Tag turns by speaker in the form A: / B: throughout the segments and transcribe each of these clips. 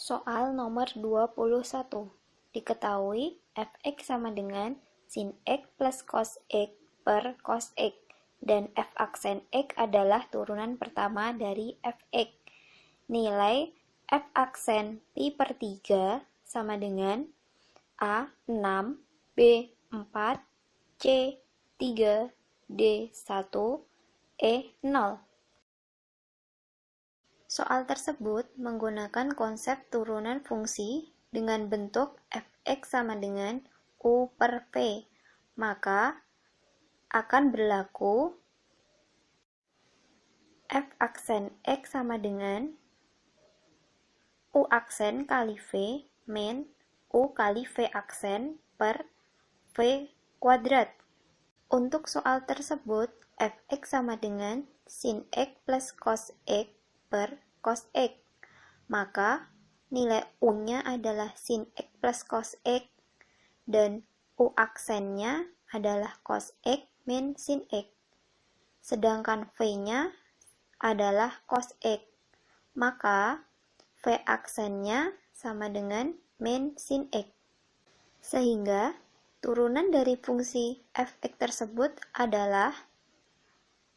A: Soal nomor 21. Diketahui fx sama dengan sin x plus cos x per cos x, dan f aksen x adalah turunan pertama dari fx. Nilai f aksen pi per 3 sama dengan A 6, B 4, C 3, D 1, E 0. Soal tersebut menggunakan konsep turunan fungsi dengan bentuk fx sama dengan u per v, maka akan berlaku f aksen x sama dengan u aksen kali v min u kali v aksen per v kuadrat. Untuk soal tersebut, fx sama dengan sin x plus cos x per cos x, maka nilai u-nya adalah sin x plus cos x, dan u aksennya adalah cos x min sin x, sedangkan v-nya adalah cos x, maka v aksennya sama dengan min sin x. Sehingga turunan dari fungsi fx tersebut adalah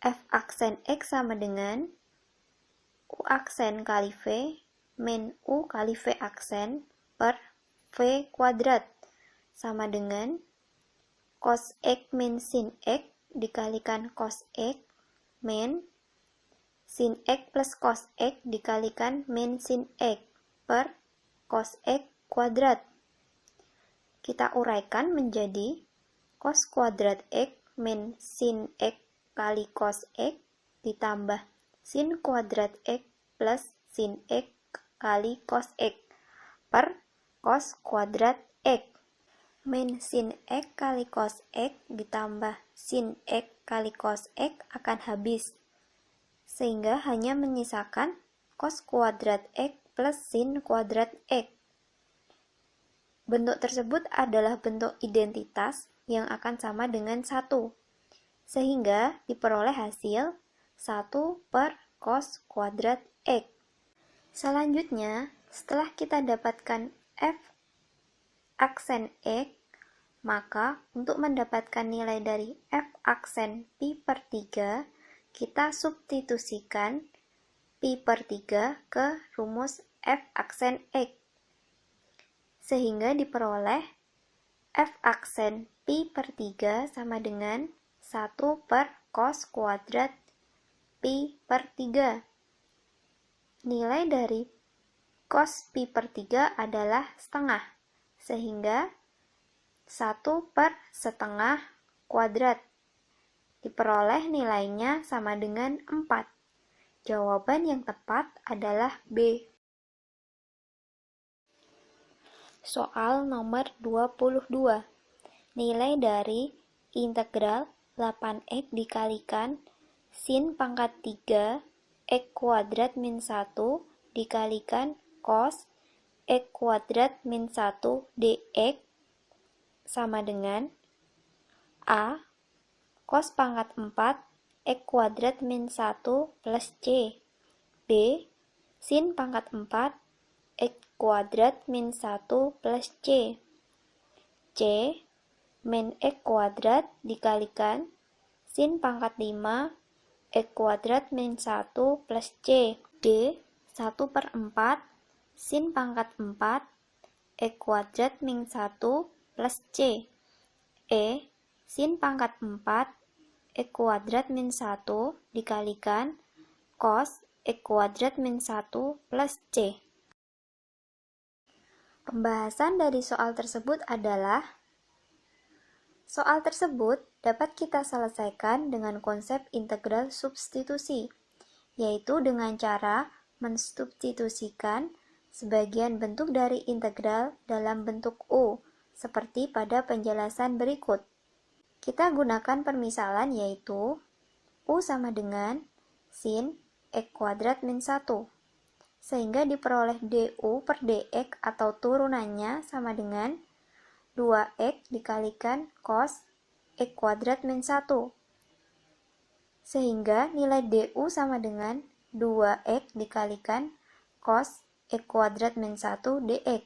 A: f aksen x sama dengan u aksen kali v min u kali v aksen per v kuadrat sama dengan cos x min sin x dikalikan cos x min sin x plus cos x dikalikan min sin x per cos x kuadrat. Kita uraikan menjadi cos kuadrat x min sin x kali cos x ditambah sin kuadrat x plus sin x kali cos x per cos kuadrat x min sin x kali cos x ditambah sin x kali cos x akan habis, sehingga hanya menyisakan cos kuadrat x plus sin kuadrat x. Bentuk tersebut adalah bentuk identitas yang akan sama dengan 1, sehingga diperoleh hasil 1 per cos kuadrat x. Selanjutnya, setelah kita dapatkan f aksen x, maka untuk mendapatkan nilai dari f aksen pi per 3, kita substitusikan pi per 3 ke rumus f aksen x, sehingga diperoleh f aksen pi per 3 sama dengan 1 per cos kuadrat pi per 3. Nilai dari cos pi per 3 adalah setengah, sehingga 1 per setengah kuadrat. Diperoleh nilainya sama dengan 4. Jawaban yang tepat adalah B. Soal nomor 22. Nilai dari integral 8x dikalikan sin pangkat 3 x kuadrat min 1 dikalikan cos x kuadrat min 1 dx sama dengan A cos pangkat 4 x kuadrat min 1 plus c, B sin pangkat 4 x kuadrat min 1 plus c, C min x kuadrat dikalikan sin pangkat 5 x kuadrat min 1 plus c, D 1 per 4 sin pangkat 4 x kuadrat min 1 plus c, E sin pangkat 4 x kuadrat min 1 dikalikan cos x kuadrat min 1 plus c. Pembahasan dari soal tersebut adalah soal tersebut dapat kita selesaikan dengan konsep integral substitusi, yaitu dengan cara mensubstitusikan sebagian bentuk dari integral dalam bentuk U, seperti pada penjelasan berikut. Kita gunakan permisalan yaitu U sama dengan sin x kuadrat min 1, sehingga diperoleh du per dx atau turunannya sama dengan 2x dikalikan cos x kuadrat min 1, sehingga nilai du sama dengan 2x dikalikan cos X kuadrat min 1 dx.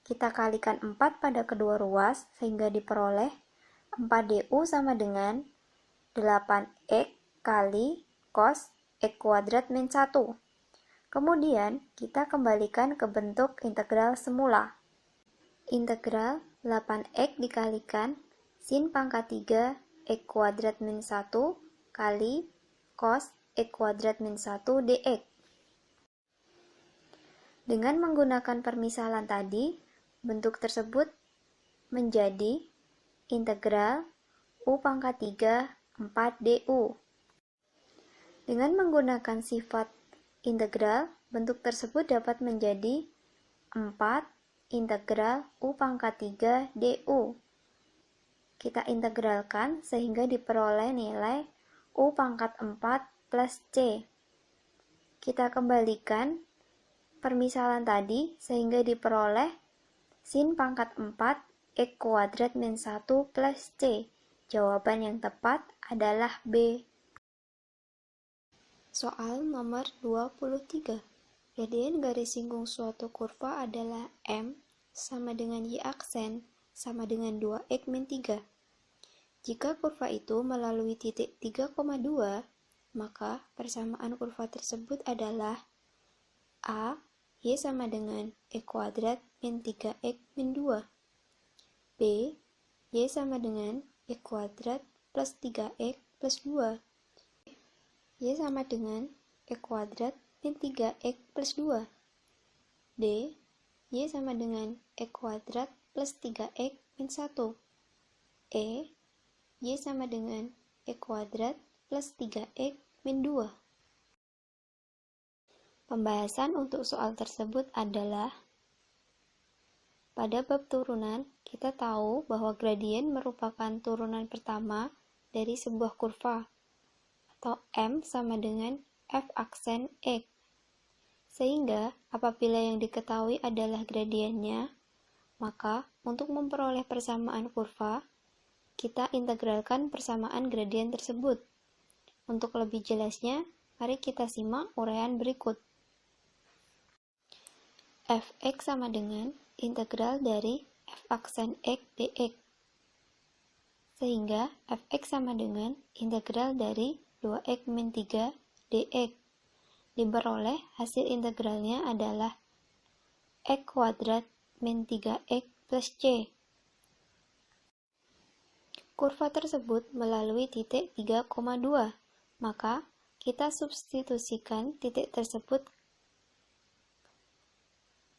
A: Kita kalikan 4 pada kedua ruas sehingga diperoleh 4du sama dengan 8x kali cos X kuadrat min 1. Kemudian kita kembalikan ke bentuk integral semula. Integral 8x dikalikan sin pangkat 3 X kuadrat min 1 kali cos X kuadrat min 1 dx. Dengan menggunakan permisalan tadi, bentuk tersebut menjadi integral U pangkat 3 4du. Dengan menggunakan sifat integral, bentuk tersebut dapat menjadi 4 integral U pangkat 3 du. Kita integralkan sehingga diperoleh nilai U pangkat 4 plus C. Kita kembalikan permisalan tadi sehingga diperoleh sin pangkat 4 X kuadrat min 1 plus C. Jawaban yang tepat adalah B. Soal nomor 23. Gradien garis singgung suatu kurva adalah M sama dengan Y aksen sama dengan 2X min 3. Jika kurva itu melalui titik 3,2, maka persamaan kurva tersebut adalah A, Y sama dengan X kuadrat min 3X min 2. B, Y sama dengan X kuadrat plus 3X plus 2. Y sama dengan X kuadrat min 3X plus 2. D, Y sama dengan X kuadrat plus 3X min 1. E, Y sama dengan X kuadrat plus 3X min 2. Pembahasan untuk soal tersebut adalah pada bab turunan, kita tahu bahwa gradien merupakan turunan pertama dari sebuah kurva atau M sama dengan F aksen X. Sehingga apabila yang diketahui adalah gradiennya, maka untuk memperoleh persamaan kurva, kita integralkan persamaan gradien tersebut. Untuk lebih jelasnya, mari kita simak uraian berikut. Fx sama dengan integral dari f aksen x dx. Sehingga fx sama dengan integral dari 2x min 3 dx. Diperoleh hasil integralnya adalah x kuadrat min 3x plus c. Kurva tersebut melalui titik 3,2, maka kita substitusikan titik tersebut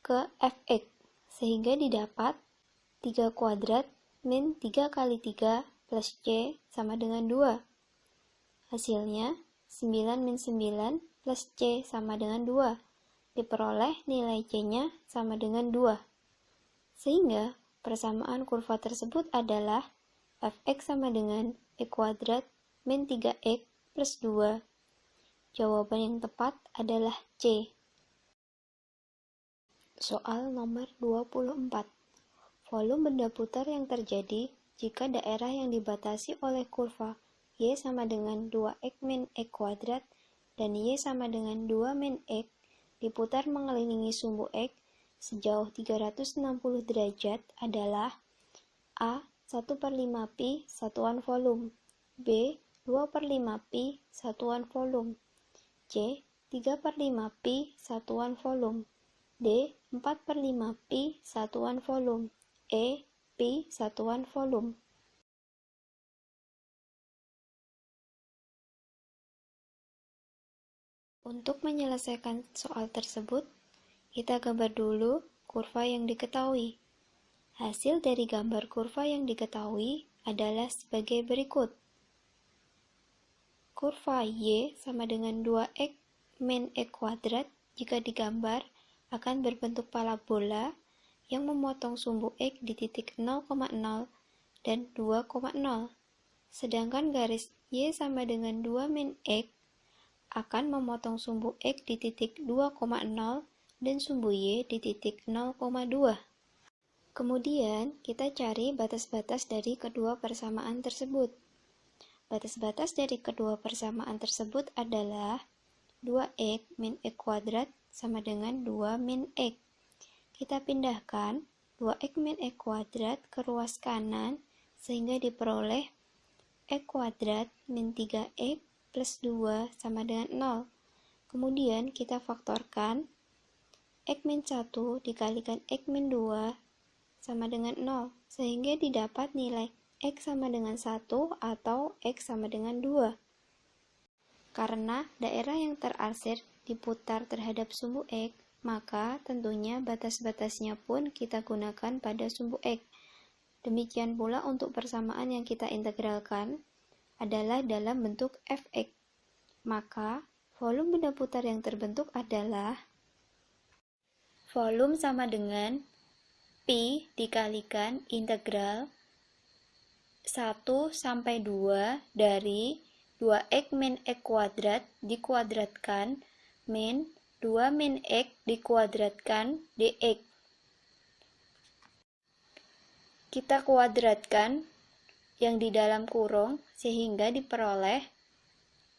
A: ke fx, sehingga didapat 3 kuadrat min 3 kali 3 plus c sama dengan 2. Hasilnya 9 min 9 plus c sama dengan 2. Diperoleh nilai c-nya sama dengan 2. Sehingga persamaan kurva tersebut adalah fx sama dengan x kuadrat min 3x plus 2. Jawaban yang tepat adalah C. Soal nomor 24. Volume benda putar yang terjadi jika daerah yang dibatasi oleh kurva Y sama dengan 2x min x kuadrat dan Y sama dengan 2 min x diputar mengelilingi sumbu X sejauh 360 derajat adalah A. 1/5 pi satuan volume, B. 2/5 pi satuan volume, C. 3/5 pi satuan volume, D. 4/5 pi satuan volume, E. Pi satuan volume. Untuk menyelesaikan soal tersebut, kita gambar dulu kurva yang diketahui. Hasil dari gambar kurva yang diketahui adalah sebagai berikut. Kurva Y sama dengan 2x min x kuadrat jika digambar akan berbentuk parabola yang memotong sumbu X di titik 0,0 dan 2,0. Sedangkan garis Y sama dengan 2 min X akan memotong sumbu X di titik 2,0 dan sumbu Y di titik 0,2. Kemudian, kita cari batas-batas dari kedua persamaan tersebut. Batas-batas dari kedua persamaan tersebut adalah 2x min x kuadrat sama dengan 2 min x. Kita pindahkan 2x min x kuadrat ke ruas kanan sehingga diperoleh x kuadrat min 3x plus 2 sama dengan 0. Kemudian kita faktorkan x min 1 dikalikan x min 2 sama dengan 0, sehingga didapat nilai x sama dengan 1 atau x sama dengan 2. Karena daerah yang terarsir diputar terhadap sumbu x, maka tentunya batas-batasnya pun kita gunakan pada sumbu x. Demikian pula untuk persamaan yang kita integralkan adalah dalam bentuk fx. Maka volume benda putar yang terbentuk adalah volume sama dengan pi dikalikan integral 1 sampai 2 dari 2x min x kuadrat dikuadratkan min 2 min x dikuadratkan dx. Kita kuadratkan yang di dalam kurung sehingga diperoleh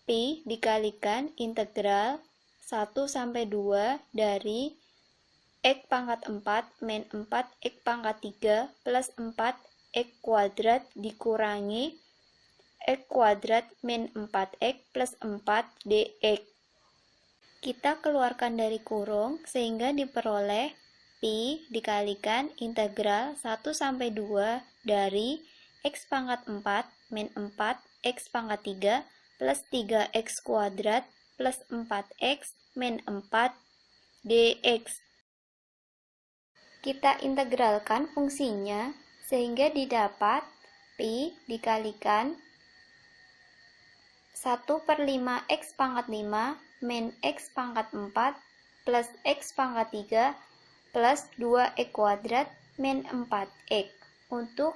A: pi dikalikan integral 1 sampai 2 dari x pangkat 4 min 4x pangkat 3 plus 4x kuadrat dikurangi x kuadrat min 4x plus 4 dx. Kita keluarkan dari kurung sehingga diperoleh pi dikalikan integral 1 sampai 2 dari x pangkat 4 min 4x pangkat 3 plus 3x kuadrat plus 4x min 4 dx. Kita integralkan fungsinya sehingga didapat pi dikalikan 1/5 x pangkat 5 min x pangkat 4 plus x pangkat 3 plus 2x kuadrat min 4x untuk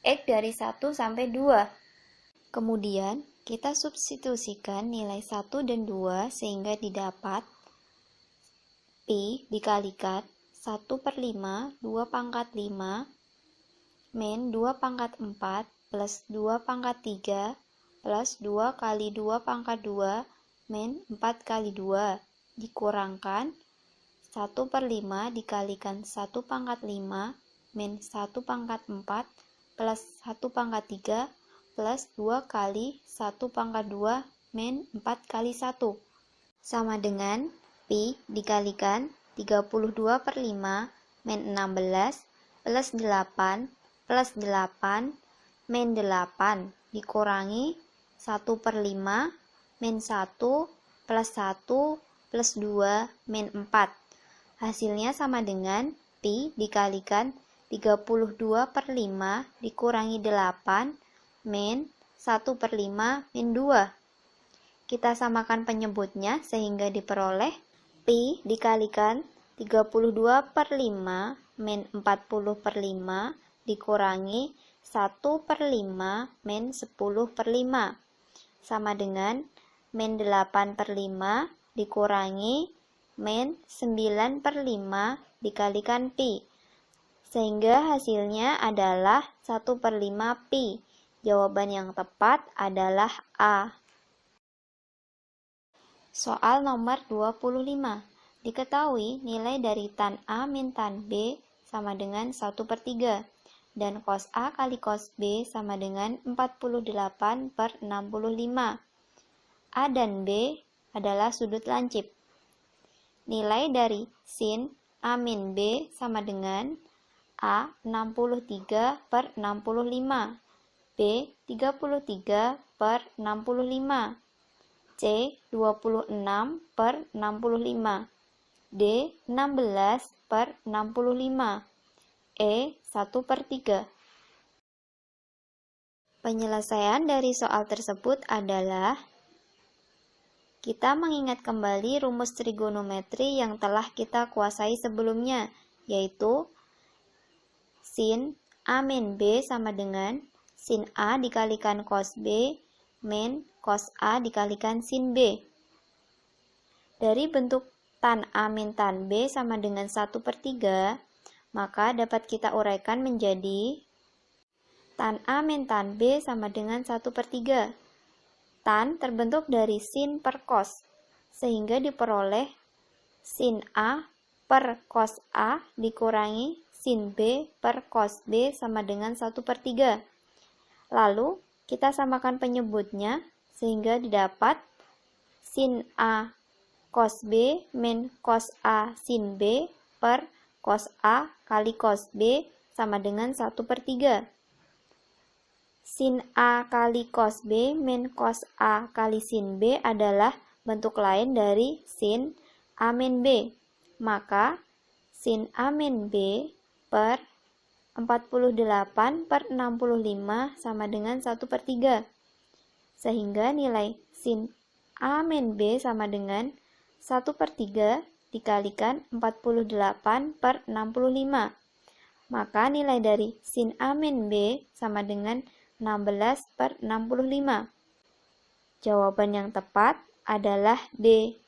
A: x dari 1 sampai 2. Kemudian kita substitusikan nilai 1 dan 2 sehingga didapat pi dikalikan 1/5 2 pangkat 5 min 2 pangkat 4 plus 2 pangkat 3 plus 2 kali 2 pangkat 2 min 4 kali 2 dikurangkan 1/5 dikalikan 1 pangkat 5 min 1 pangkat 4 plus 1 pangkat 3 plus 2 kali 1 pangkat 2 min 4 kali 1 sama dengan pi dikalikan 32/5 min 16 plus 8 plus 8 min 8 dikurangi 1/5 min 1 plus 1 plus 2 min 4. Hasilnya sama dengan pi dikalikan 32/5 dikurangi 8 min 1/5 min 2. Kita samakan penyebutnya sehingga diperoleh pi dikalikan 32/5 min 40/5 dikurangi 1/5 min 10/5 sama dengan min 8/5 dikurangi min 9/5 dikalikan pi, sehingga hasilnya adalah 1/5 pi. Jawaban yang tepat adalah A. Soal nomor 25. Diketahui nilai dari tan A min tan B sama dengan 1/3 dan cos A kali cos B sama dengan 48/65. A dan B adalah sudut lancip. Nilai dari sin A min B sama dengan A 63/65, B 33/65, C 26/65, D 16/65, E 1/3. Penyelesaian dari soal tersebut adalah kita mengingat kembali rumus trigonometri yang telah kita kuasai sebelumnya, yaitu sin A min B sama dengan sin A dikalikan cos B min cos A dikalikan sin B. Dari bentuk tan A min tan B sama dengan 1/3, maka dapat kita uraikan menjadi tan A min tan B sama dengan 1/3. Tan terbentuk dari sin per cos. sehingga diperoleh sin A per cos A dikurangi sin B per cos B sama dengan 1/3. Lalu, kita samakan penyebutnya sehingga didapat sin A cos B min cos A sin B per cos A kali cos B sama dengan 1/3. Sin A kali cos B min cos A kali sin B adalah bentuk lain dari sin A min B. Maka, sin A min B per 48/65 sama dengan 1/3. Sehingga nilai sin A min B sama dengan 1/3 dikalikan 48/65. Maka nilai dari sin A min B sama dengan 16/65. Jawaban yang tepat adalah D.